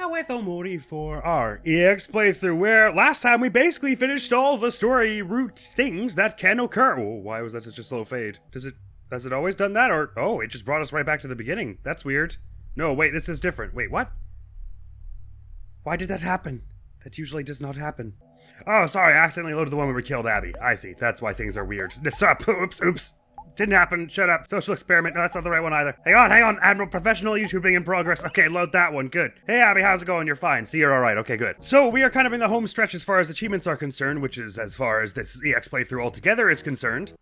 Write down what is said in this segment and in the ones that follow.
now with OMORI for our EX playthrough, where last time we basically finished all the story route things that can occur. Oh, why was that such a slow fade? Has it always done that, or oh, it just brought us right back to the beginning? That's weird. No, wait, this is different. Wait, what? Why did that happen? That usually does not happen. Oh, sorry, I accidentally loaded the one where we killed Abby. I see, that's why things are weird. Oops. Didn't happen, shut up. Social experiment, no, that's not the right one either. Hang on, Admiral, professional YouTubing in progress. Okay, load that one, good. Hey Abby, how's it going? You're fine, see, you're alright, okay, good. So we are kind of in the home stretch as far as achievements are concerned, which is as far as this EX playthrough altogether is concerned.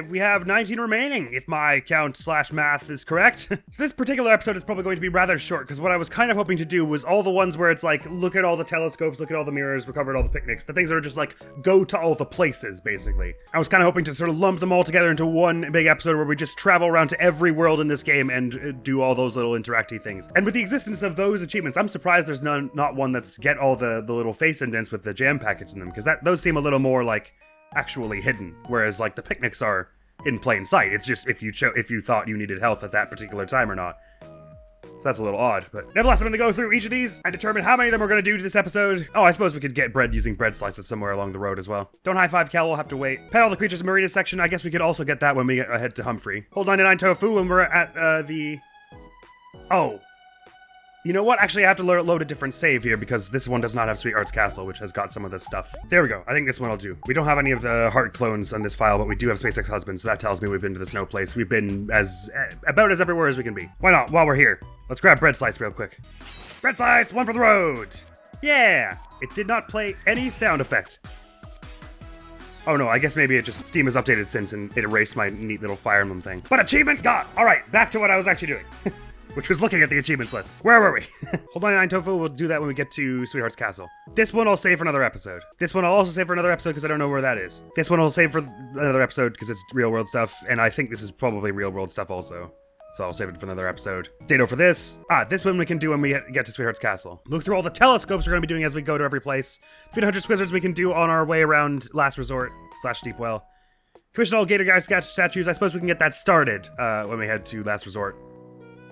We have 19 remaining, if my count/math is correct. So this particular episode is probably going to be rather short, because what I was kind of hoping to do was all the ones where it's like, look at all the telescopes, look at all the mirrors, recovered all the picnics, the things that are just like, go to all the places, basically. I was kind of hoping to sort of lump them all together into one big episode where we just travel around to every world in this game and do all those little interacty things. And with the existence of those achievements, I'm surprised there's not one that's get all the little face indents with the jam packets in them, because those seem a little more like actually hidden, whereas like the picnics are in plain sight. It's just if you thought you needed health at that particular time or not. So that's a little odd, but nevertheless, I'm going to go through each of these and determine how many of them we're going to do to this episode. Oh, I suppose we could get bread using bread slices somewhere along the road as well. Don't high five Cal, we'll have to wait. Pet all the creatures in Marina's section. I guess we could also get that when we head to Humphrey. Hold 99 tofu when we're at Oh. You know what? Actually, I have to load a different save here because this one does not have Sweetheart's Castle, which has got some of this stuff. There we go. I think this one will do. We don't have any of the heart clones on this file, but we do have SpaceX Husband, so that tells me we've been to the snow place. We've been about as everywhere as we can be. Why not? While we're here, let's grab bread slice real quick. Bread slice, one for the road. Yeah, it did not play any sound effect. Oh no, I guess maybe Steam has updated since and it erased my neat little Fire Emblem thing. But achievement got! All right, back to what I was actually doing. Which was looking at the achievements list. Where were we? Hold 99 tofu, we'll do that when we get to Sweetheart's Castle. This one I'll save for another episode. This one I'll also save for another episode because I don't know where that is. This one I'll save for another episode because it's real world stuff, and I think this is probably real world stuff also. So I'll save it for another episode. Dado for this. This one we can do when we get to Sweetheart's Castle. Look through all the telescopes we're going to be doing as we go to every place. Feed 100 Squizzards we can do on our way around Last Resort / Deep Well. Commission all Gator Guy statues. I suppose we can get that started when we head to Last Resort.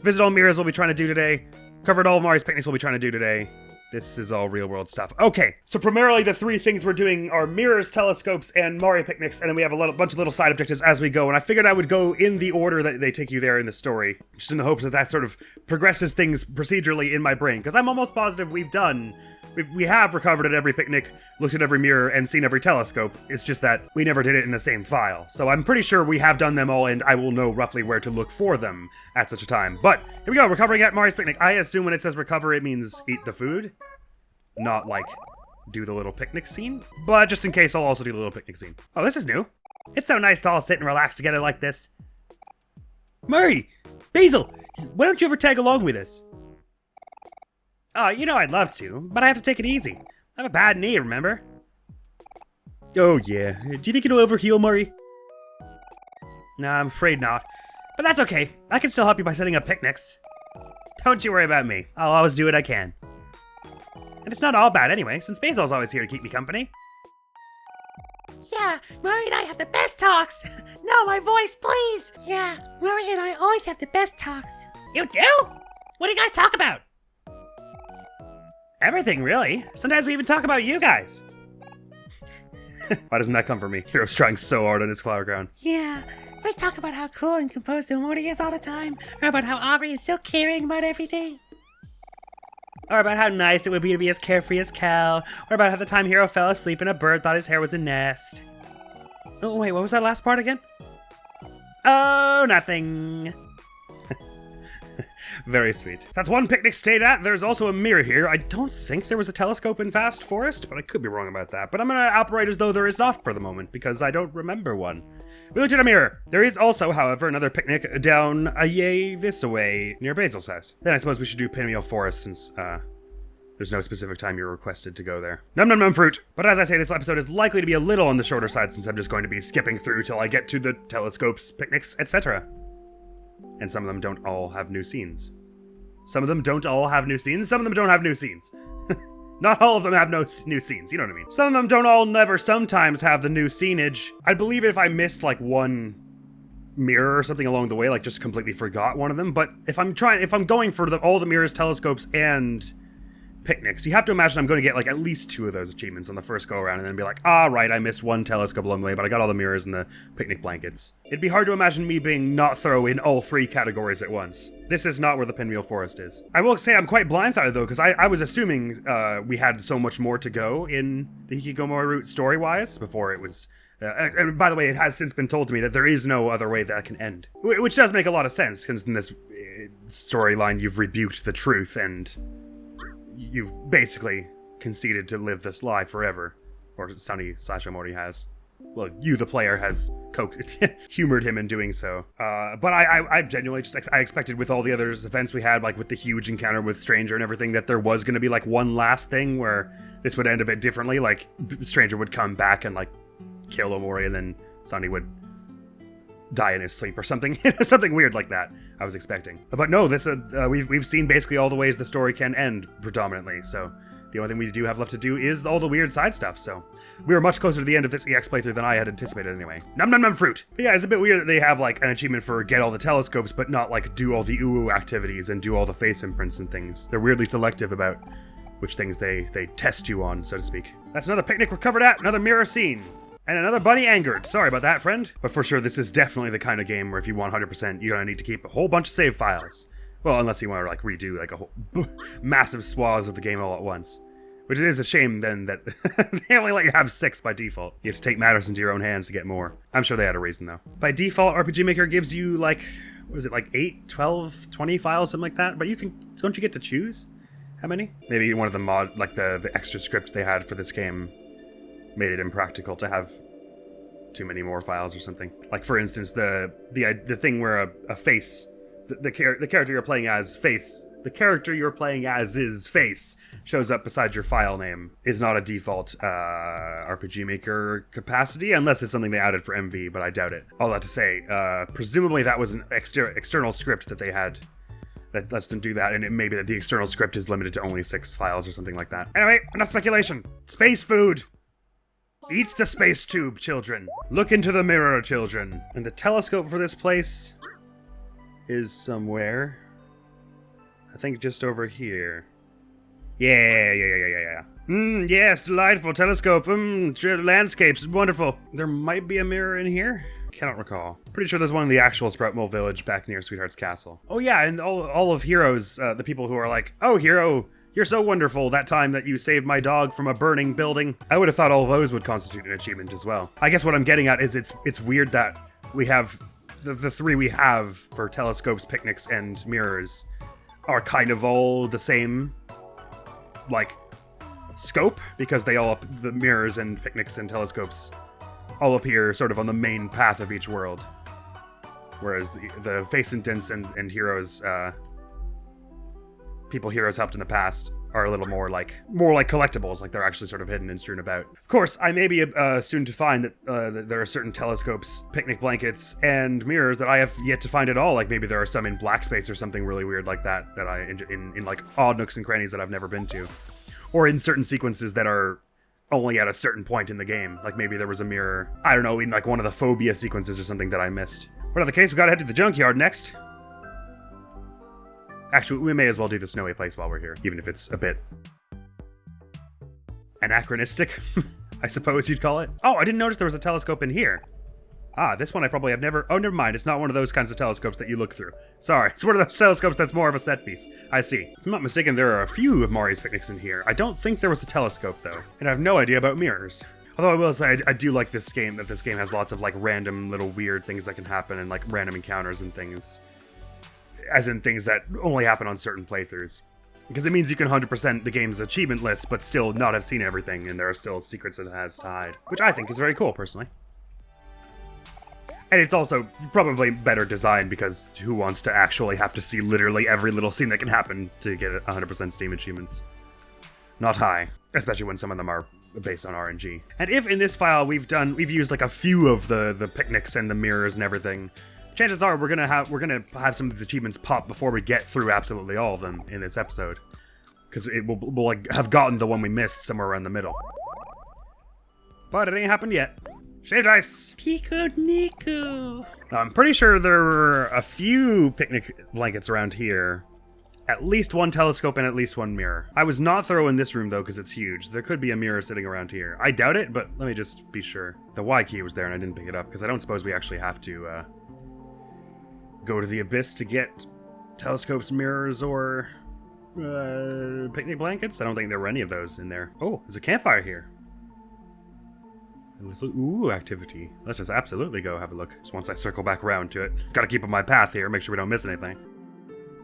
Visit all mirrors we'll be trying to do today. Covered all of Mari's picnics we'll be trying to do today. This is all real world stuff. Okay, so primarily the three things we're doing are mirrors, telescopes, and Mari picnics, and then we have a bunch of little side objectives as we go, and I figured I would go in the order that they take you there in the story, just in the hopes that sort of progresses things procedurally in my brain, because I'm almost positive we have recovered at every picnic, looked at every mirror, and seen every telescope. It's just that we never did it in the same file. So I'm pretty sure we have done them all, and I will know roughly where to look for them at such a time. But here we go, recovering at Mari's picnic. I assume when it says recover, it means eat the food, not like do the little picnic scene. But just in case, I'll also do the little picnic scene. Oh, this is new. It's so nice to all sit and relax together like this. Mari! Basil! Why don't you ever tag along with us? Oh, you know I'd love to, but I have to take it easy. I have a bad knee, remember? Oh yeah, do you think it'll overheal, Murray? Nah, I'm afraid not. But that's okay, I can still help you by setting up picnics. Don't you worry about me, I'll always do what I can. And it's not all bad anyway, since Basil's always here to keep me company. Yeah, Murray and I have the best talks. No, my voice, please. Yeah, Murray and I always have the best talks. You do? What do you guys talk about? Everything, really. Sometimes we even talk about you guys. Why doesn't that come from me? Hero's trying so hard on his flower crown. Yeah, we talk about how cool and composed OMORI is all the time, or about how Aubrey is so caring about everything. Or about how nice it would be to be as carefree as Cal, or about how the time Hero fell asleep and a bird thought his hair was a nest. Oh wait, what was that last part again? Oh, nothing. Very sweet. That's one picnic stayed at. There's also a mirror here. I don't think there was a telescope in Fast Forest, but I could be wrong about that. But I'm gonna operate as though there is not for the moment, because I don't remember one. We looked at a mirror. There is also, however, another picnic down this away, near Basil's house. Then I suppose we should do Pineal Forest, since, there's no specific time you're requested to go there. Num num num fruit! But as I say, this episode is likely to be a little on the shorter side, since I'm just going to be skipping through till I get to the telescopes, picnics, etc. And some of them don't all have new scenes. Some of them don't all have new scenes, some of them don't have new scenes. Not all of them have no new scenes, you know what I mean. Some of them don't all sometimes have the new scenage. I'd believe it if I missed like one mirror or something along the way, like just completely forgot one of them. But if I'm going for all the mirrors, telescopes, and picnics, you have to imagine I'm going to get like at least 2 of those achievements on the first go around and then be like, ah, right, I missed 1 telescope along the way, but I got all the mirrors and the picnic blankets. It'd be hard to imagine me being not throw in all 3 categories at once. This is not where the Pinwheel Forest is. I will say I'm quite blindsided though, because I was assuming we had so much more to go in the Hikikomori route story-wise before it was... and by the way, it has since been told to me that there is no other way that can end. Which does make a lot of sense, because in this storyline you've rebuked the truth and you've basically conceded to live this lie forever. Or Sunny/Omori has. Well, you, the player, has humored him in doing so. But I genuinely I expected with all the other events we had, like with the huge encounter with Stranger and everything, that there was going to be like one last thing where this would end a bit differently. Like, Stranger would come back and like kill Omori and then Sunny would die in his sleep or something. Something weird like that I was expecting. But no, this we've seen basically all the ways the story can end predominantly, so the only thing we do have left to do is all the weird side stuff, so we were much closer to the end of this EX playthrough than I had anticipated anyway. Num num num fruit! But yeah, it's a bit weird that they have like an achievement for get all the telescopes, but not like do all the ooh activities and do all the face imprints and things. They're weirdly selective about which things they test you on, so to speak. That's another picnic we're covered at, another mirror scene. And another bunny angered. Sorry about that, friend. But for sure, this is definitely the kind of game where if you want 100%, you're gonna need to keep a whole bunch of save files. Well, unless you want to like redo like a whole massive swaths of the game all at once. Which it is a shame then that they only let you have 6 by default. You have to take matters into your own hands to get more. I'm sure they had a reason though. By default, RPG Maker gives you like, what is it, like 8, 12, 20 files, something like that? But don't you get to choose how many? Maybe one of the like the extra scripts they had for this game made it impractical to have too many more files or something. Like for instance, the thing where a face, the character you're playing as face, the character you're playing as is face shows up beside your file name is not a default RPG Maker capacity unless it's something they added for MV, but I doubt it. All that to say, presumably that was an external script that they had that lets them do that, and it may be that the external script is limited to only 6 files or something like that. Anyway, enough speculation. Space food! Eat the space tube, children. Look into the mirror, children. And the telescope for this place is somewhere. I think just over here. Yeah. Yes, delightful telescope. Landscapes, wonderful. There might be a mirror in here. Cannot recall. Pretty sure there's one in the actual Sprout Mole village back near Sweetheart's Castle. Oh yeah, and all of Hero's, the people who are like, oh, Hero, you're so wonderful that time that you saved my dog from a burning building. I would have thought all those would constitute an achievement as well. I guess what I'm getting at is it's weird that we have the 3 we have for telescopes, picnics, and mirrors are kind of all the same, like, scope, because they all, the mirrors and picnics and telescopes all appear sort of on the main path of each world. Whereas the face indents and heroes, people heroes helped in the past are a little more like collectibles, like they're actually sort of hidden and strewn about. Of course, I may be soon to find that there are certain telescopes, picnic blankets, and mirrors that I have yet to find at all. Like maybe there are some in black space or something really weird like that I in like odd nooks and crannies that I've never been to, or in certain sequences that are only at a certain point in the game. Like maybe there was a mirror, I don't know, in like one of the phobia sequences or something that I missed. Whatever the case, we gotta head to the junkyard next. Actually, we may as well do the snowy place while we're here, even if it's a bit anachronistic, I suppose you'd call it. Oh, I didn't notice there was a telescope in here. Ah, this one I probably have never... Oh, never mind. It's not one of those kinds of telescopes that you look through. Sorry, it's one of those telescopes that's more of a set piece. I see. If I'm not mistaken, there are a few of Mori's picnics in here. I don't think there was a telescope, though. And I have no idea about mirrors. Although I will say, I do like this game, that this game has lots of, like, random little weird things that can happen and, like, random encounters and things. As in things that only happen on certain playthroughs. Because it means you can 100% the game's achievement list, but still not have seen everything, and there are still secrets it has to hide. Which I think is very cool, personally. And it's also probably better designed, because who wants to actually have to see literally every little scene that can happen to get 100% Steam achievements? Not high. Especially when some of them are based on RNG. And if in this file we've used like a few of the picnics and the mirrors and everything, chances are we're gonna have some of these achievements pop before we get through absolutely all of them in this episode, because we'll like have gotten the one we missed somewhere around the middle. But it ain't happened yet. Shave dice. Pico Nico. Now, I'm pretty sure there were a few picnic blankets around here, At least one telescope and at least one mirror. I was not thorough in this room though because it's huge. There could be a mirror sitting around here. I doubt it, but let me just be sure. The Y key was there and I didn't pick it up because I don't suppose we actually have to go to the abyss to get telescopes, mirrors, or picnic blankets. I don't think there were any of those in there. Oh, there's a campfire here. A little ooh activity. Let's just absolutely go have a look. So once I circle back around to it, gotta keep on my path here, make sure we don't miss anything.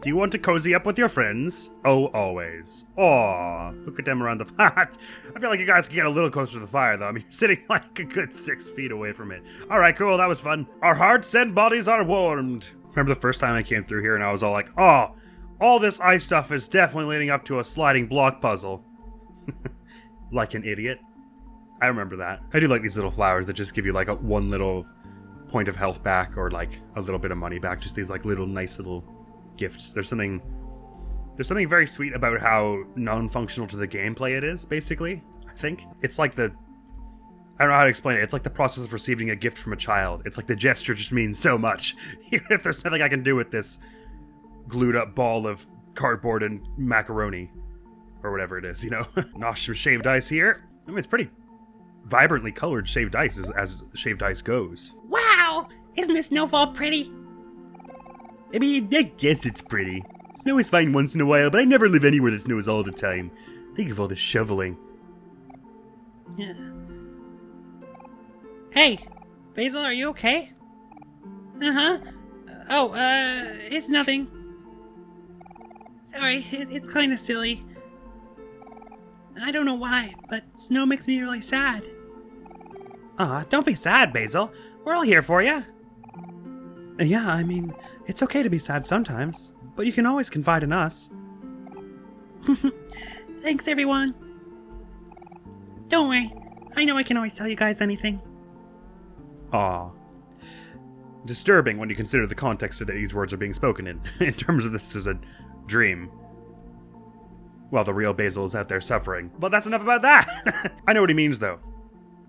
Do you want to cozy up with your friends? Oh, always. Aw, look at them around the fire. I feel like you guys can get a little closer to the fire, though. I mean, you're sitting like a good 6 feet away from it. All right, cool, that was fun. Our hearts and bodies are warmed. Remember the first time I came through here and I was all like, oh, all this ice stuff is definitely leading up to a sliding block puzzle. Like an idiot. I remember that. I do like these little flowers that just give you like one little point of health back or like a little bit of money back. Just these like little nice little gifts. There's something very sweet about how non-functional to the gameplay it is, basically. I think it's like I don't know how to explain it. It's like the process of receiving a gift from a child. It's like the gesture just means so much. Even if there's nothing I can do with this glued up ball of cardboard and macaroni or whatever it is, you know. Nosh some shaved ice here. I mean, it's pretty vibrantly colored shaved ice as shaved ice goes. Wow! Isn't this snowfall pretty? I mean, I guess it's pretty. Snow is fine once in a while, but I never live anywhere that snows all the time. Think of all the shoveling. Yeah. Hey, Basil, are you okay? Uh-huh. Oh, it's nothing. Sorry, it's kind of silly. I don't know why, but snow makes me really sad. Aw, don't be sad, Basil. We're all here for you. Yeah, I mean, it's okay to be sad sometimes, but you can always confide in us. Thanks, everyone. Don't worry, I know I can always tell you guys anything. Aw. Disturbing when you consider the context that these words are being spoken in terms of this as a dream. Well, the real Basil is out there suffering. But that's enough about that! I know what he means, though.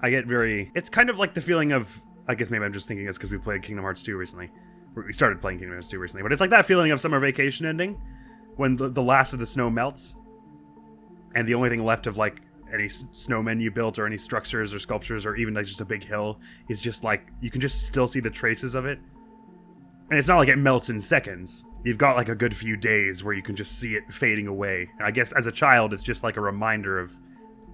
I get very... It's kind of like the feeling of... I guess maybe I'm just thinking it's because we played Kingdom Hearts 2 recently. We started playing Kingdom Hearts 2 recently. But it's like that feeling of summer vacation ending. When the last of the snow melts. And the only thing left of, like, any snowmen you built or any structures or sculptures or even like just a big hill is just like... You can just still see the traces of it. And it's not like it melts in seconds. You've got like a good few days where you can just see it fading away. And I guess as a child, it's just like a reminder of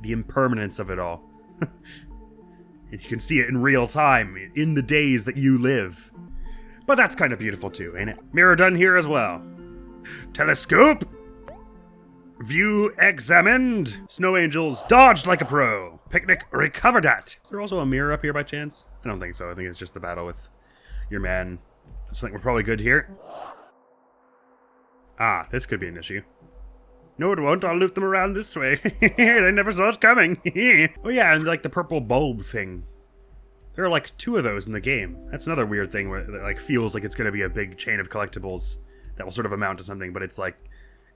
the impermanence of it all. And you can see it in real time, in the days that you live. But that's kind of beautiful too, ain't it? Mirror done here as well. Telescope! View examined. Snow angels dodged like a pro. Picnic recovered at. Is there also a mirror up here by chance? I don't think so. I think it's just the battle with your man. I think we're probably good here. Ah, this could be an issue. No, it won't. I'll loop them around this way. They never saw it coming. Oh yeah, and like the purple bulb thing. There are like 2 of those in the game. That's another weird thing where it like feels like it's going to be a big chain of collectibles that will sort of amount to something, but it's like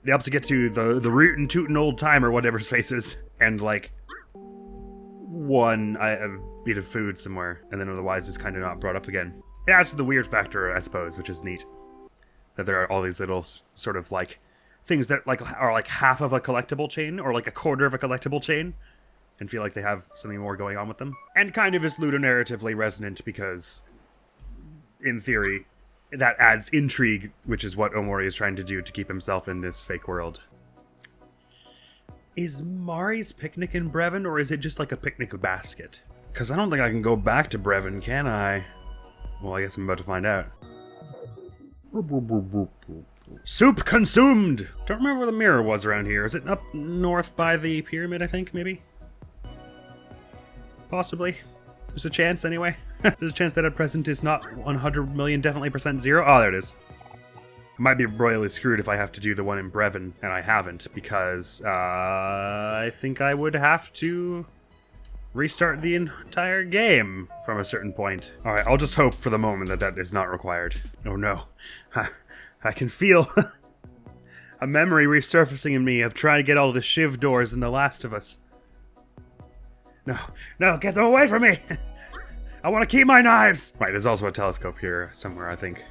it helps to get to the rootin' tootin' old time or whatever his face is, and like a bit of food somewhere, and then otherwise it's kind of not brought up again. It adds to the weird factor, I suppose, which is neat. That there are all these little sort of like things that like are like half of a collectible chain or like a quarter of a collectible chain and feel like they have something more going on with them. And kind of is ludonarratively resonant because in theory that adds intrigue, which is what Omori is trying to do to keep himself in this fake world. Is Mari's picnic in Brevin or is it just like a picnic basket? Because I don't think I can go back to Brevin, can I? Well, I guess I'm about to find out. Soup consumed! Don't remember where the mirror was around here. Is it up north by the pyramid, I think, maybe? Possibly. There's a chance, anyway. There's a chance that at present is not 100 million definitely % zero. Oh, there it is. I might be royally screwed if I have to do the one in Brevin, and I haven't, because I think I would have to restart the entire game from a certain point. Alright, I'll just hope for the moment that that is not required. Oh no. I can feel a memory resurfacing in me of trying to get all the shiv doors in The Last of Us. No, get them away from me! I want to keep my knives! Right, there's also a telescope here somewhere, I think.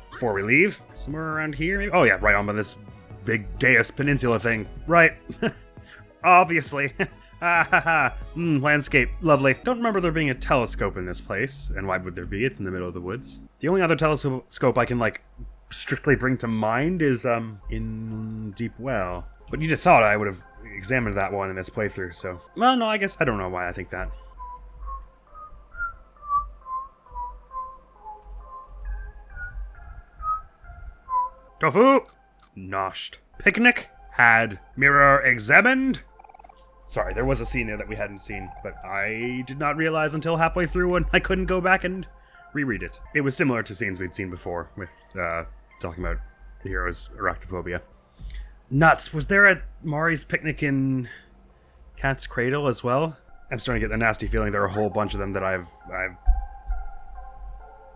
Before we leave, somewhere around here, maybe? Oh yeah, right on by this big Deus Peninsula thing. Right. Obviously. Landscape. Lovely. Don't remember there being a telescope in this place. And why would there be? It's in the middle of the woods. The only other telescope I can, like, strictly bring to mind is, in Deep Well. But you'd have thought I would have examined that one in this playthrough, so... Well, no, I guess I don't know why I think that. Tofu! Noshed. Picnic? Had. Mirror examined? Sorry, there was a scene there that we hadn't seen, but I did not realize until halfway through when I couldn't go back and reread it. It was similar to scenes we'd seen before with, talking about the hero's arachnophobia. Nuts. Was there a Maury's picnic in Cat's Cradle as well? I'm starting to get the nasty feeling there are a whole bunch of them that I've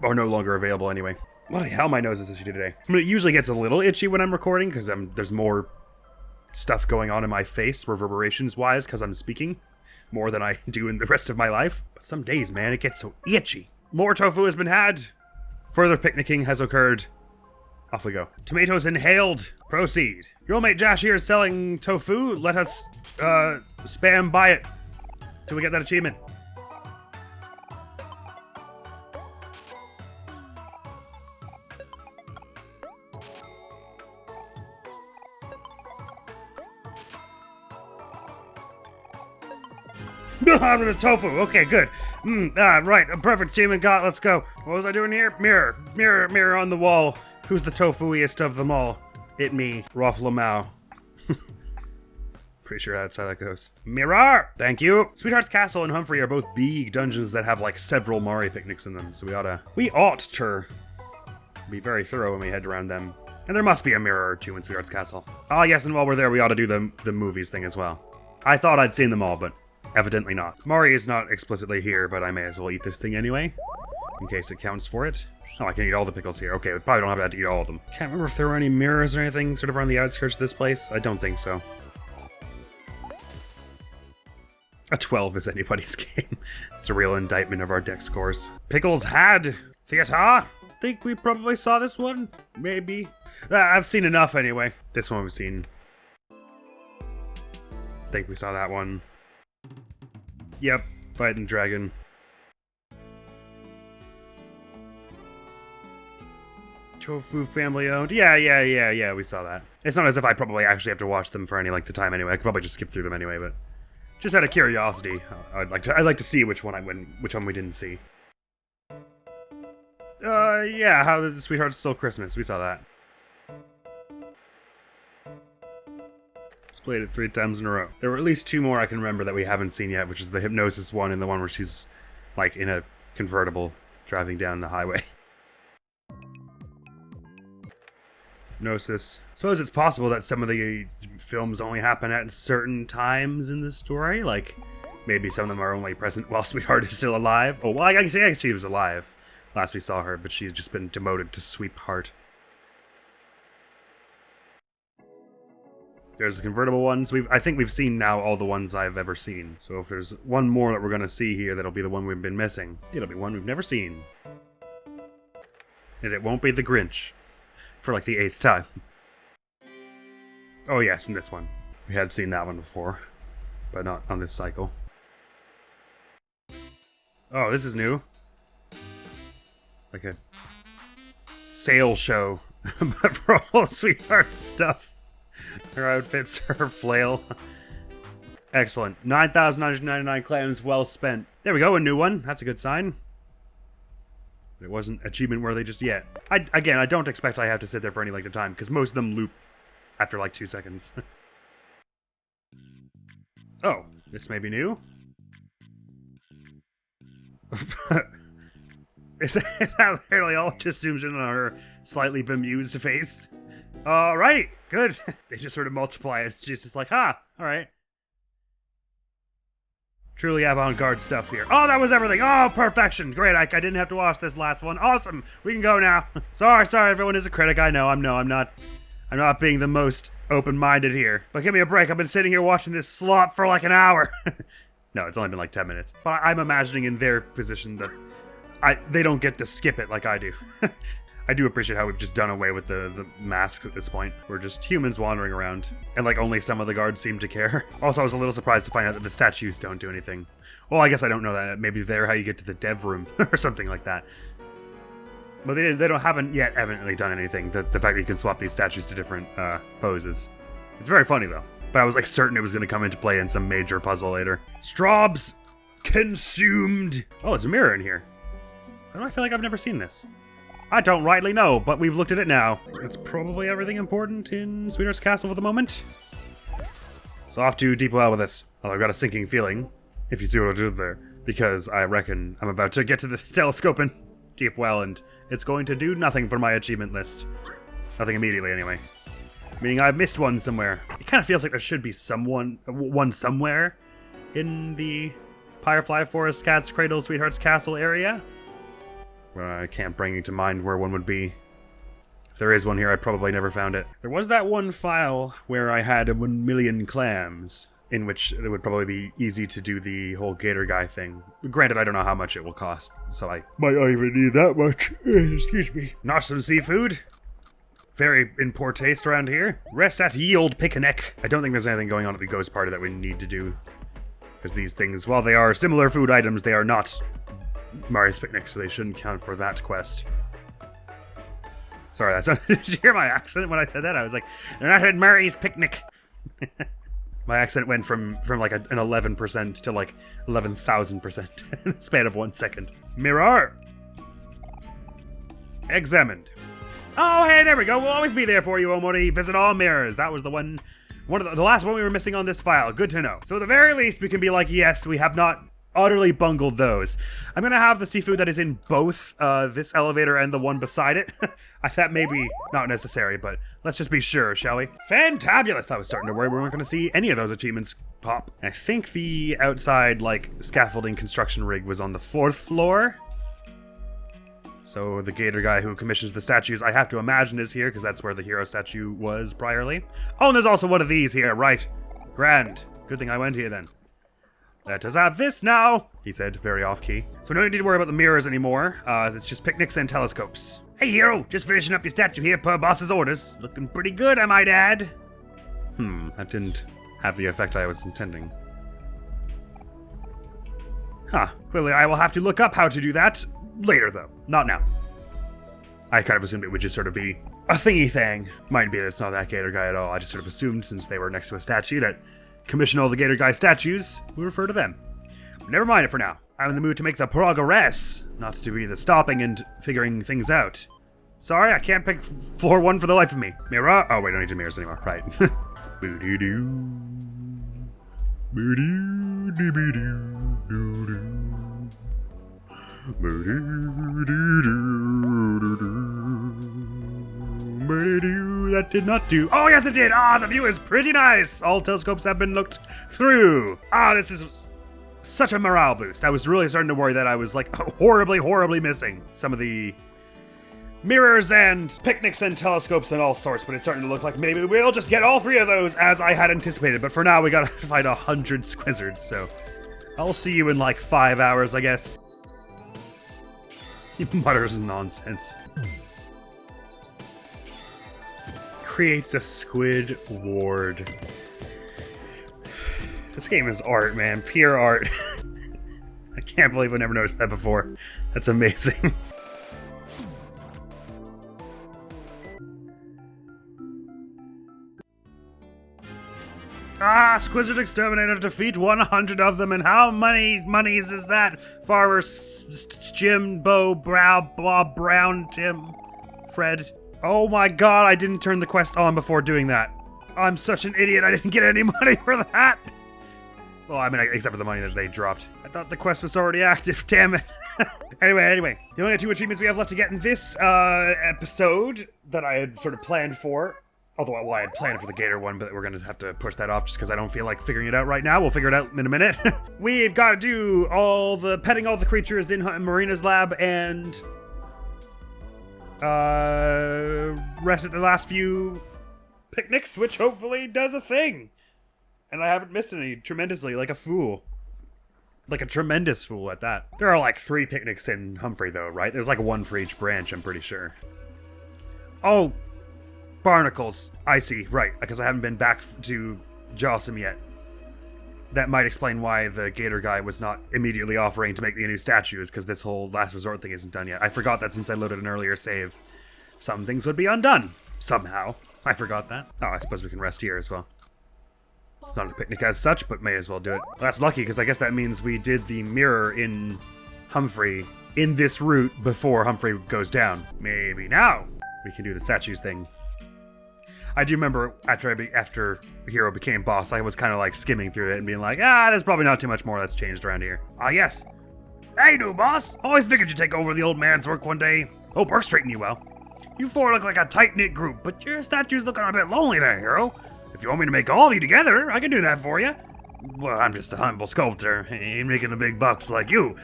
are no longer available anyway. What the hell my nose is itchy today. I mean, it usually gets a little itchy when I'm recording because there's more stuff going on in my face, reverberations-wise, because I'm speaking more than I do in the rest of my life. But some days, man, it gets so itchy. More tofu has been had. Further picnicking has occurred. Off we go. Tomatoes inhaled. Proceed. Your old mate Josh here is selling tofu. Let us, spam buy it till we get that achievement. The tofu. Okay, good. Right. A perfect achievement. Got. Let's go. What was I doing here? Mirror. Mirror. Mirror on the wall. Who's the tofuiest of them all? It me. Rolf Lamau. Pretty sure that's how that goes. Mirror. Thank you. Sweetheart's Castle and Humphrey are both big dungeons that have like several Maury picnics in them, so we ought to be very thorough when we head around them. And there must be a mirror or two in Sweetheart's Castle. Ah, yes, and while we're there, we ought to do the movies thing as well. I thought I'd seen them all, but evidently not. Maury is not explicitly here, but I may as well eat this thing anyway, in case it counts for it. Oh, I can eat all the pickles here. Okay, we probably don't have to eat all of them. Can't remember if there were any mirrors or anything sort of around the outskirts of this place. I don't think so. A 12 is anybody's game. It's a real indictment of our deck scores. Pickles had theater. Think we probably saw this one? Maybe. I've seen enough anyway. This one we've seen. Think we saw that one. Yep, fighting dragon. Tofu family owned. Yeah, we saw that. It's not as if I probably actually have to watch them for any length of time anyway. I could probably just skip through them anyway, but just out of curiosity, I'd like to see which one we didn't see. Yeah, How the Sweetheart Stole Christmas. We saw that. Played it 3 times in a row. There were at least 2 more I can remember that we haven't seen yet, which is the hypnosis one and the one where she's like in a convertible driving down the highway. Hypnosis. Suppose it's possible that some of the films only happen at certain times in the story, like maybe some of them are only present while Sweetheart is still alive. Oh, well, I guess she was alive last we saw her, but she's just been demoted to Sweetheart. There's the convertible ones. I think we've seen now all the ones I've ever seen. So if there's one more that we're going to see here, that'll be the one we've been missing. It'll be one we've never seen. And it won't be the Grinch. For like the 8th time. Oh yes, in this one. We had seen that one before. But not on this cycle. Oh, this is new. Like a sale show. But for all Sweetheart stuff. Her outfits, her flail. Excellent. 9,999 clams well spent. There we go, a new one. That's a good sign. It wasn't achievement worthy just yet. I don't expect I have to sit there for any length of time, because most of them loop after like 2 seconds. Oh, this may be new. Is that literally all it just zooms in on her slightly bemused face? Alright, good. They just sort of multiply it. She's just like, alright. Truly avant-garde stuff here. Oh, that was everything. Oh, perfection. Great, I didn't have to watch this last one. Awesome. We can go now. Sorry, everyone is a critic. I know, I'm not being the most open-minded here. But give me a break. I've been sitting here watching this slop for like an hour. No, it's only been like 10 minutes. But I'm imagining in their position that they don't get to skip it like I do. I do appreciate how we've just done away with the masks at this point. We're just humans wandering around. And like only some of the guards seem to care. Also, I was a little surprised to find out that the statues don't do anything. Well, I guess I don't know that. Maybe they're how you get to the dev room or something like that. But haven't yet evidently done anything. The fact that you can swap these statues to different poses. It's very funny though. But I was like certain it was going to come into play in some major puzzle later. Straubs consumed. Oh, it's a mirror in here. Why do I feel like I've never seen this? I don't rightly know, but we've looked at it now. It's probably everything important in Sweetheart's Castle for the moment. So off to Deep Well with this. Well, I've got a sinking feeling, if you see what I did there, because I reckon I'm about to get to the telescope in Deep Well, and it's going to do nothing for my achievement list. Nothing immediately, anyway. Meaning I've missed one somewhere. It kind of feels like there should be one somewhere in the Firefly Forest Cat's Cradle Sweetheart's Castle area. I can't bring you to mind where one would be. If there is one here, I probably never found it. There was that one file where I had 1,000,000 clams, in which it would probably be easy to do the whole gator guy thing. Granted, I don't know how much it will cost, so I might not even need that much. Excuse me. Not some seafood. Very in poor taste around here. Rest at ye old picnic. I don't think there's anything going on at the ghost party that we need to do. Because these things, while they are similar food items, they are not Mari's Picnic, so they shouldn't count for that quest. Sorry, did you hear my accent when I said that? I was like, they're not at Mari's Picnic. My accent went from like an 11% to like 11,000% in the span of 1 second. Mirror! Examined. Oh, hey, there we go. We'll always be there for you, Omori. Visit all mirrors. That was the one of the last one we were missing on this file. Good to know. So at the very least, we can be like, yes, we have not utterly bungled those. I'm gonna have the seafood that is in both this elevator and the one beside it. I thought maybe not necessary, but let's just be sure, shall we? Fantabulous! I was starting to worry we weren't gonna see any of those achievements pop. I think the outside, like, scaffolding construction rig was on the 4th floor. So the gator guy who commissions the statues, I have to imagine, is here, because that's where the hero statue was priorly. Oh, and there's also one of these here, right. Grand. Good thing I went here, then. Let us have this now, he said, very off-key. So we don't need to worry about the mirrors anymore. It's just picnics and telescopes. Hey, hero, just finishing up your statue here per boss's orders. Looking pretty good, I might add. That didn't have the effect I was intending. Huh, clearly I will have to look up how to do that later, though. Not now. I kind of assumed it would just sort of be a thingy thing. Might be that it's not that gator guy at all. I just sort of assumed, since they were next to a statue, that commission all the gator guy statues, we refer to them. But never mind it for now. I'm in the mood to make the progress, not to be the stopping and figuring things out. Sorry, I can't pick floor 1 for the life of me. Mirror? Oh wait, I don't need the mirrors anymore. Right. Boo-doo-doo. Boo-doo-doo-doo-doo-doo. That did not do. Oh, yes, it did. Ah, the view is pretty nice. All telescopes have been looked through. Ah, this is such a morale boost. I was really starting to worry that I was like horribly, horribly missing some of the mirrors and picnics and telescopes and all sorts, but it's starting to look like maybe we'll just get all 3 of those as I had anticipated. But for now, we gotta find 100 squizzards, so I'll see you in like 5 hours, I guess. He mutters nonsense. Creates a squid ward. This game is art, man. Pure art. I can't believe I never noticed that before. That's amazing. Ah, Squizzard Exterminator, defeat 100 of them, and how many monies is that? Farmer Jim, Bo, Bob, Brown, Tim, Fred. Oh my god, I didn't turn the quest on before doing that. I'm such an idiot, I didn't get any money for that. Well, I mean, except for the money that they dropped. I thought the quest was already active, damn it. Anyway, the only 2 achievements we have left to get in this episode that I had sort of planned for. Although, well, I had planned for the gator one, but we're going to have to push that off just because I don't feel like figuring it out right now. We'll figure it out in a minute. We've got to do petting all the creatures in Marina's lab and rest at the last few picnics, which hopefully does a thing. And I haven't missed any tremendously, like a fool. Like a tremendous fool at that. There are like 3 picnics in Humphrey, though, right? There's like 1 for each branch, I'm pretty sure. Oh, barnacles. I see. Right, because I haven't been back to Jossum yet. That might explain why the Gator guy was not immediately offering to make me a new statue, is because this whole last resort thing isn't done yet. I forgot that since I loaded an earlier save, some things would be undone. Somehow. I forgot that. Oh, I suppose we can rest here as well. It's not a picnic as such, but may as well do it. Well, that's lucky, because I guess that means we did the mirror in Humphrey in this route before Humphrey goes down. Maybe now we can do the statues thing. I do remember after Hero became boss, I was kind of like skimming through it and being like, there's probably not too much more that's changed around here. Ah, yes. Hey, new boss. Always figured you'd take over the old man's work one day. Hope work's treating you well. You four look like a tight-knit group, but your statue's looking a bit lonely there, Hero. If you want me to make all of you together, I can do that for you. Well, I'm just a humble sculptor. Ain't making the big bucks like you.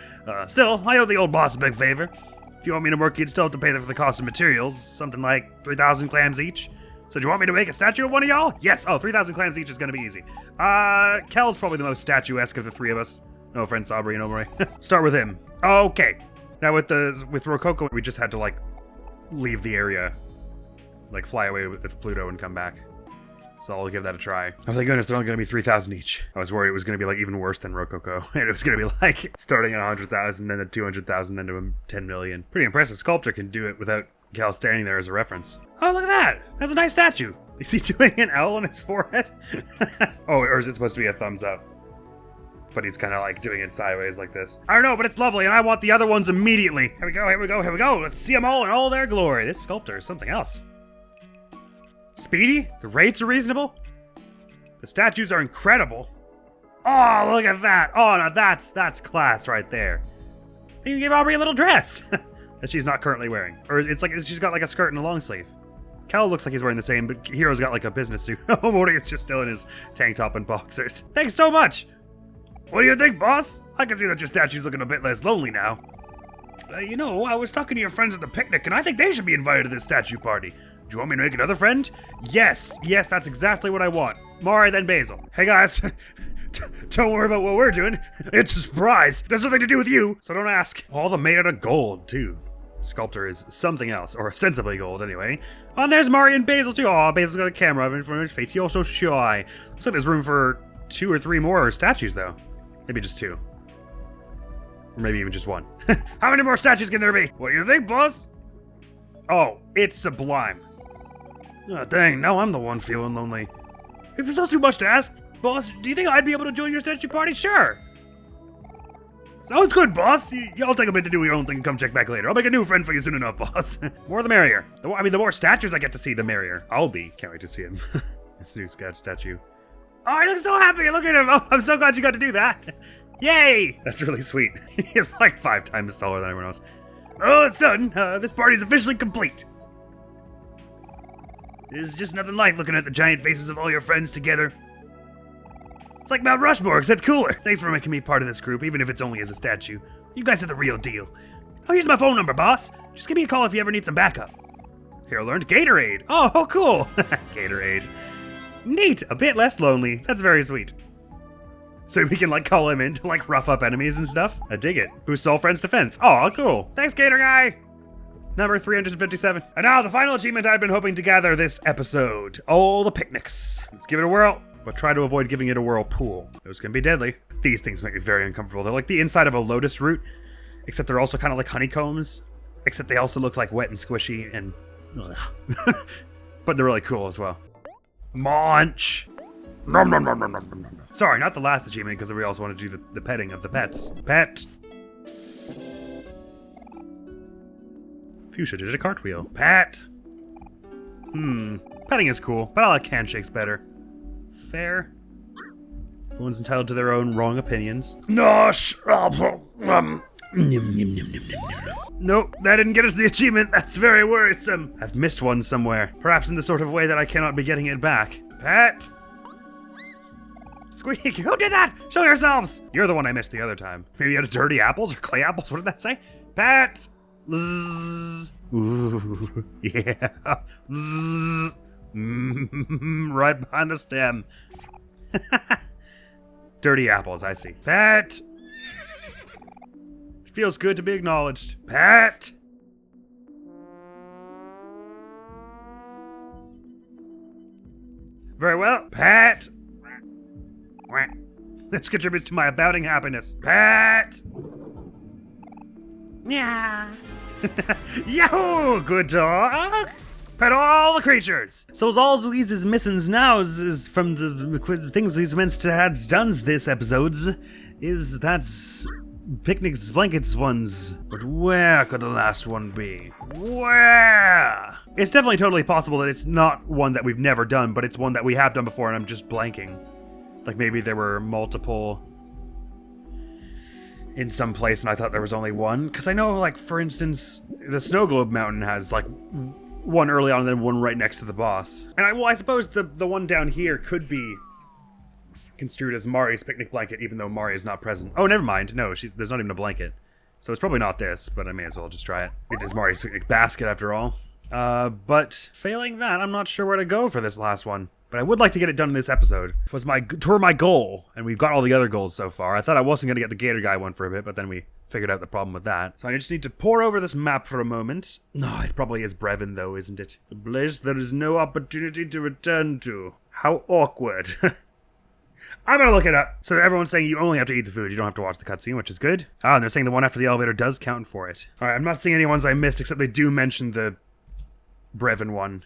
Still, I owe the old boss a big favor. If you want me to work, you'd still have to pay for the cost of materials. Something like 3,000 clams each. So do you want me to make a statue of one of y'all? Yes. Oh, 3,000 clams each is going to be easy. Kel's probably the most statuesque of the three of us. No offense, Aubrey and Omori. Start with him. Okay. Now with Rococo, we just had to like leave the area, like fly away with Pluto and come back. So I'll give that a try. Oh, thank goodness they're only going to be 3,000 each. I was worried it was going to be like even worse than Rococo. And it was going to be like starting at 100,000, then to 200,000, then to 10 million. Pretty impressive sculptor can do it without Cal standing there as a reference. Oh, look at that! That's a nice statue. Is he doing an L on his forehead? Oh, or is it supposed to be a thumbs up? But he's kind of like doing it sideways like this. I don't know, but it's lovely, and I want the other ones immediately. Here we go, here we go, here we go. Let's see them all in all their glory. This sculptor is something else. Speedy? The rates are reasonable? The statues are incredible. Oh, look at that. Oh, now that's class right there. You gave Aubrey a little dress that she's not currently wearing. Or it's like she's got like a skirt and a long sleeve. Cal looks like he's wearing the same, but Hero's got like a business suit. OMORI is just still in his tank top and boxers. Thanks so much. What do you think, boss? I can see that your statue's looking a bit less lonely now. You know, I was talking to your friends at the picnic, and I think they should be invited to this statue party. Do you want me to make another friend? Yes, that's exactly what I want. Mari, then Basil. Hey guys, don't worry about what we're doing. It's a surprise. It has nothing to do with you, so don't ask. All of them made out of gold, too. Sculptor is something else, or ostensibly gold anyway. Oh, and there's Mari and Basil too. Oh, Basil's got a camera in front of his face. He's so shy. Looks like there's room for 2 or 3 more statues, though. Maybe just 2. Or maybe even just 1. How many more statues can there be? What do you think, boss? Oh, it's sublime. Oh, dang, now I'm the one feeling lonely. If it's not too much to ask, boss, do you think I'd be able to join your statue party? Sure. Sounds good, boss. Y'all take a bit to do your own thing and come check back later. I'll make a new friend for you soon enough, boss. More the merrier. The more statues I get to see, the merrier. I'll be. Can't wait to see him. This new statue. Oh, he looks so happy. Look at him. Oh, I'm so glad you got to do that. Yay. That's really sweet. He's like 5 times taller than everyone else. Oh, it's done. This party's officially complete. There's just nothing like looking at the giant faces of all your friends together. It's like Mount Rushmore, except cooler. Thanks for making me part of this group, even if it's only as a statue. You guys are the real deal. Oh, here's my phone number, boss. Just give me a call if you ever need some backup. Hero learned Gatorade. Oh, cool. Gatorade. Neat. A bit less lonely. That's very sweet. So we can, like, call him in to, like, rough up enemies and stuff. I dig it. Boosts all friends' defense. Oh, cool. Thanks, Gator Guy. Number 357. And now, the final achievement I've been hoping to gather this episode. All the picnics. Let's give it a whirl, but try to avoid giving it a whirlpool. Those can be deadly. These things make me very uncomfortable. They're like the inside of a lotus root, except they're also kind of like honeycombs, except they also look like wet and squishy and... but they're really cool as well. Munch! Nom, nom, nom, nom, nom, nom, nom. Sorry, not the last achievement, because we also want to do the petting of the pets. Pet! Fuchsia did a cartwheel. Pet! Petting is cool, but I like handshakes better. Fair. Everyone's entitled to their own wrong opinions. Nope, that didn't get us the achievement. That's very worrisome. I've missed one somewhere. Perhaps in the sort of way that I cannot be getting it back. Pet! Squeak! Who did that? Show yourselves! You're the one I missed the other time. Maybe you had dirty apples or clay apples? What did that say? Pet! Zzz. Ooh, yeah. Zzz. Right behind the stem. Dirty apples, I see. Pet! Feels good to be acknowledged. Pet! Very well. Pat! This contributes to my abounding happiness. Pat! Yeah. Yahoo! Good dog! Pet all the creatures! So all Louise is missing now is from the things he's meant to have done this episodes is that's picnics blankets ones. But where could the last one be? Where? It's definitely totally possible that it's not one that we've never done, but it's one that we have done before and I'm just blanking. Like maybe there were multiple in some place and I thought there was only one. Because I know, like, for instance, the Snow Globe Mountain has, like, one early on and then one right next to the boss. And I suppose the one down here could be construed as Mari's picnic blanket, even though Mari is not present. Oh, never mind. No, there's not even a blanket. So it's probably not this, but I may as well just try it. It is Mari's picnic basket, after all. But failing that, I'm not sure where to go for this last one. But I would like to get it done in this episode. It was my goal, and we've got all the other goals so far. I thought I wasn't going to get the Gator Guy one for a bit, but then we figured out the problem with that. So I just need to pore over this map for a moment. No, it probably is Brevin, though, isn't it? The place there is no opportunity to return to. How awkward. I'm going to look it up. So everyone's saying you only have to eat the food. You don't have to watch the cutscene, which is good. Ah, and they're saying the one after the elevator does count for it. All right, I'm not seeing any ones I missed, except they do mention the Brevin one.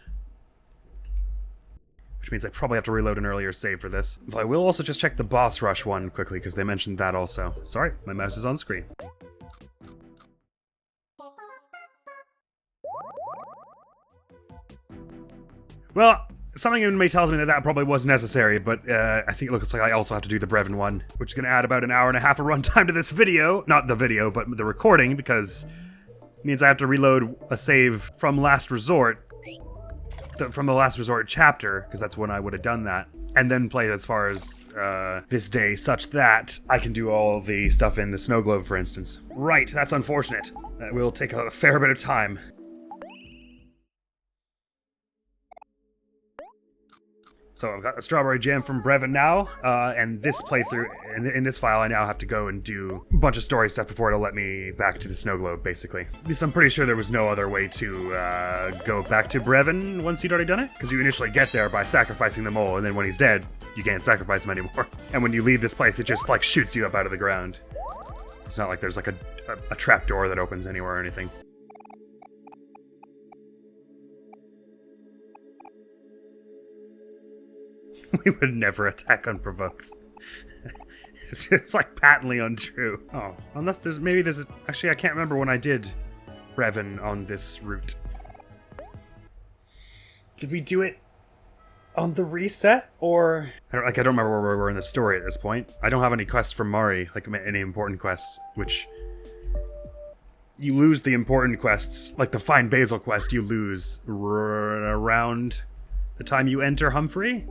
Which means I probably have to reload an earlier save for this. Though I will also just check the boss rush one quickly, because they mentioned that also. Sorry, my mouse is on screen. Well, something in me tells me that probably was necessary, but I think it looks like I also have to do the Brevin one, which is going to add about an hour and a half of runtime to this video. Not the video, but the recording, because it means I have to reload a save from Last Resort, from the Last Resort chapter, because that's when I would have done that, and then play as far as this day, such that I can do all the stuff in the Snow Globe, for instance. Right, that's unfortunate. That will take a fair bit of time. So I've got a strawberry jam from Brevin now, and this playthrough, in this file, I now have to go and do a bunch of story stuff before it'll let me back to the Snow Globe, basically. At least I'm pretty sure there was no other way to go back to Brevin once you'd already done it, because you initially get there by sacrificing the mole, and then when he's dead, you can't sacrifice him anymore. And when you leave this place, it just, like, shoots you up out of the ground. It's not like there's, like, a trapdoor that opens anywhere or anything. We would never attack unprovoked. It's like patently untrue. Oh, unless there's actually I can't remember when I did Brevin on this route. Did we do it on the reset or I don't remember where we were in the story at this point. I don't have any quests from Mari, like any important quests, which you lose the important quests, like the Find Basil quest you lose around the time you enter Humphrey.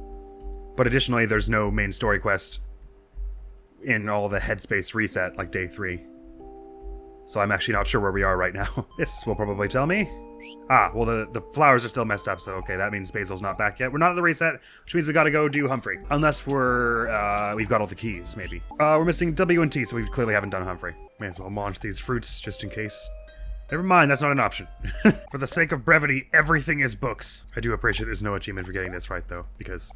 But additionally, there's no main story quest in all the headspace reset, like day 3. So I'm actually not sure where we are right now. This will probably tell me. Ah, well, the flowers are still messed up, so okay, that means Basil's not back yet. We're not at the reset, which means we gotta go do Humphrey. Unless we've got all the keys, maybe. We're missing W and T, so we clearly haven't done Humphrey. May as well launch these fruits, just in case. Never mind, that's not an option. For the sake of brevity, everything is books. I do appreciate there's no achievement for getting this right, though, because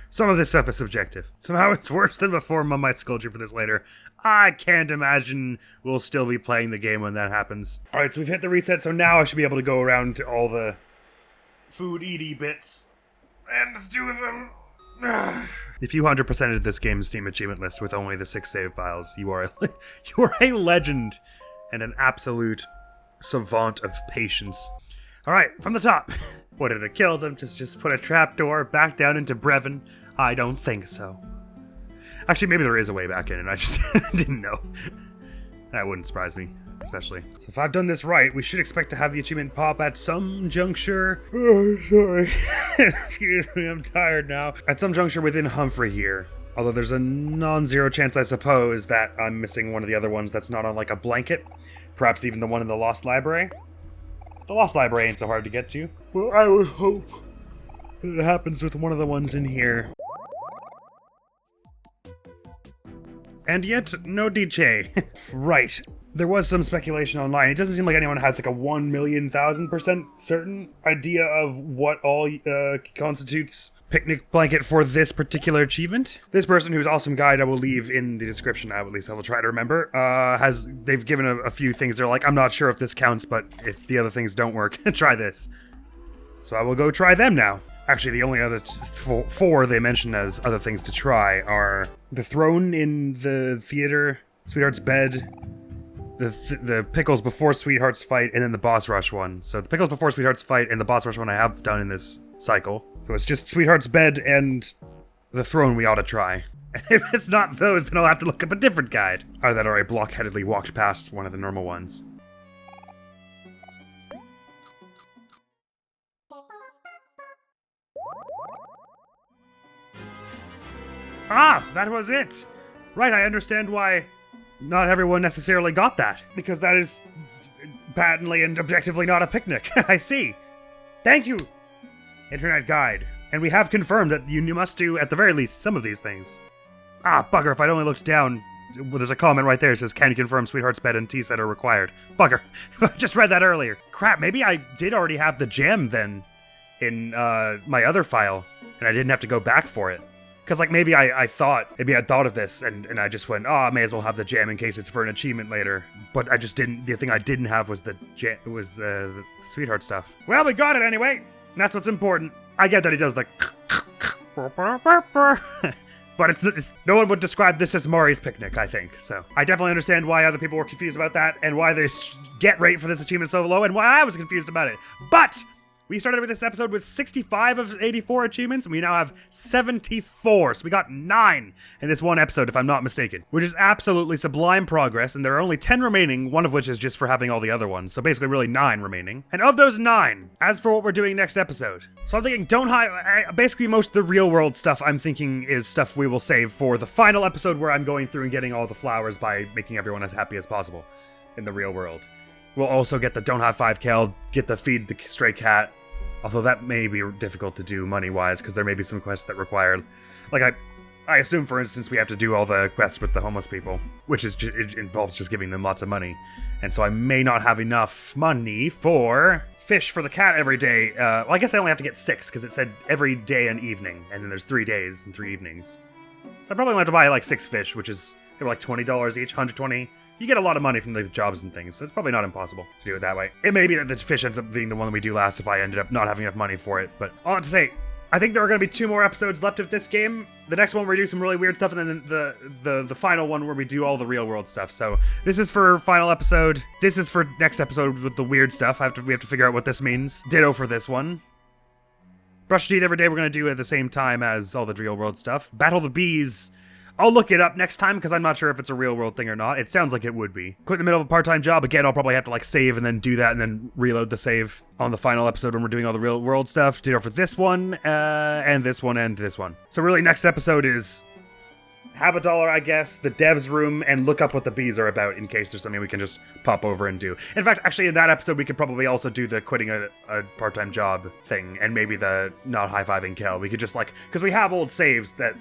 some of this stuff is subjective. Somehow it's worse than before. Mom might scold you for this later. I can't imagine we'll still be playing the game when that happens. Alright, so we've hit the reset, so now I should be able to go around to all the food-eaty bits and do them. If you 100%ed this game's Steam achievement list with only the 6 save files, you are a legend and an absolute savant of patience. Alright, from the top. What, did it kill them? Just put a trapdoor back down into Brevin? I don't think so. Actually, maybe there is a way back in and I just didn't know. That wouldn't surprise me, especially. So if I've done this right, we should expect to have the achievement pop at some juncture. Oh, sorry. Excuse me, I'm tired now. At some juncture within Humphrey here. Although there's a non-zero chance, I suppose, that I'm missing one of the other ones that's not on, like, a blanket. Perhaps even the one in the Lost Library. The Lost Library ain't so hard to get to. Well, I would hope that it happens with one of the ones in here. And yet, no DJ. Right. There was some speculation online. It doesn't seem like anyone has like a 1,000,000% certain idea of what all constitutes picnic blanket for this particular achievement. This person, whose awesome guide I will leave in the description, at least I will try to remember, they've given a few things. They're like, I'm not sure if this counts, but if the other things don't work, try this. So I will go try them now. Actually, the only other four they mention as other things to try are the throne in the theater, Sweetheart's bed, the pickles before Sweetheart's fight, and then the boss rush one. So the pickles before Sweetheart's fight and the boss rush one I have done in this cycle. So it's just Sweetheart's bed and the throne we ought to try. And if it's not those, then I'll have to look up a different guide. Either that or I blockheadedly walked past one of the normal ones. Ah, that was it! Right, I understand why not everyone necessarily got that. Because that is patently and objectively not a picnic. I see. Thank you, Internet Guide. And we have confirmed that you must do, at the very least, some of these things. Ah, bugger, if I'd only looked down, well, there's a comment right there that says, can you confirm Sweetheart's bed and tea set are required? Bugger, I just read that earlier. Crap, maybe I did already have the jam then in my other file, and I didn't have to go back for it. Because, like, maybe I'd thought of this, and I just went, oh, I may as well have the jam in case it's for an achievement later. But I just didn't, the thing I didn't have was the Sweetheart stuff. Well, we got it anyway. And that's what's important. I get that he does the but it's no one would describe this as Maury's picnic, I think. So I definitely understand why other people were confused about that, and why the get rate for this achievement is so low, and why I was confused about it. But we started with this episode with 65 of 84 achievements, and we now have 74. So we got 9 in this one episode, if I'm not mistaken. Which is absolutely sublime progress, and there are only 10 remaining, one of which is just for having all the other ones. So basically really 9 remaining. And of those 9, as for what we're doing next episode, so I'm thinking basically most of the real world stuff I'm thinking is stuff we will save for the final episode where I'm going through and getting all the flowers by making everyone as happy as possible in the real world. We'll also get the don't high five Kel, get the feed the stray cat. Although that may be difficult to do money-wise, because there may be some quests that require... Like, I assume, for instance, we have to do all the quests with the homeless people, which is it involves just giving them lots of money. And so I may not have enough money for fish for the cat every day. Well, I guess I only have to get 6, because it said every day and evening, and then there's 3 days and 3 evenings. So I probably only have to buy, like, 6 fish, which is like $20 each, 120. You get a lot of money from the jobs and things, so it's probably not impossible to do it that way. It may be that the fish ends up being the one that we do last if I ended up not having enough money for it, but all that to say, I think there are going to be 2 more episodes left of this game. The next one where we do some really weird stuff, and then the final one where we do all the real world stuff. So this is for final episode. This is for next episode with the weird stuff. We have to figure out what this means. Ditto for this one. Brush your teeth every day we're going to do at the same time as all the real world stuff. Battle the bees. I'll look it up next time, because I'm not sure if it's a real world thing or not. It sounds like it would be. Quit in the middle of a part-time job. Again, I'll probably have to, like, save and then do that and then reload the save on the final episode when we're doing all the real world stuff. Do it for this one, and this one, and this one. So really, next episode is have $1, I guess, the devs room, and look up what the bees are about in case there's something we can just pop over and do. In fact, actually, in that episode, we could probably also do the quitting a part-time job thing, and maybe the not high-fiving Kel. We could just, like, because we have old saves that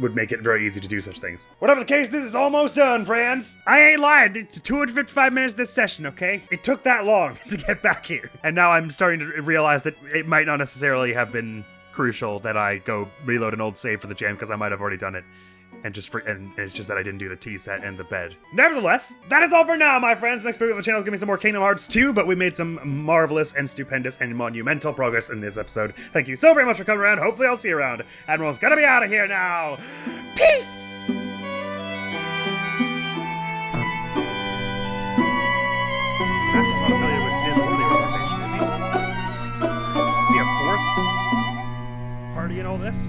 would make it very easy to do such things. Whatever the case, this is almost done, friends. I ain't lying. It's 255 minutes this session, okay? It took that long to get back here. And now I'm starting to realize that it might not necessarily have been crucial that I go reload an old save for the jam, because I might have already done it. And it's just that I didn't do the tea set and the bed. Nevertheless, that is all for now, my friends. Next video on the channel is going to be some more Kingdom Hearts 2, but we made some marvelous and stupendous and monumental progress in this episode. Thank you so very much for coming around. Hopefully I'll see you around. Admiral's gonna be out of here now. Peace! Maxwell's not affiliated with this or the organization, is he? Is he a 4th party in all this?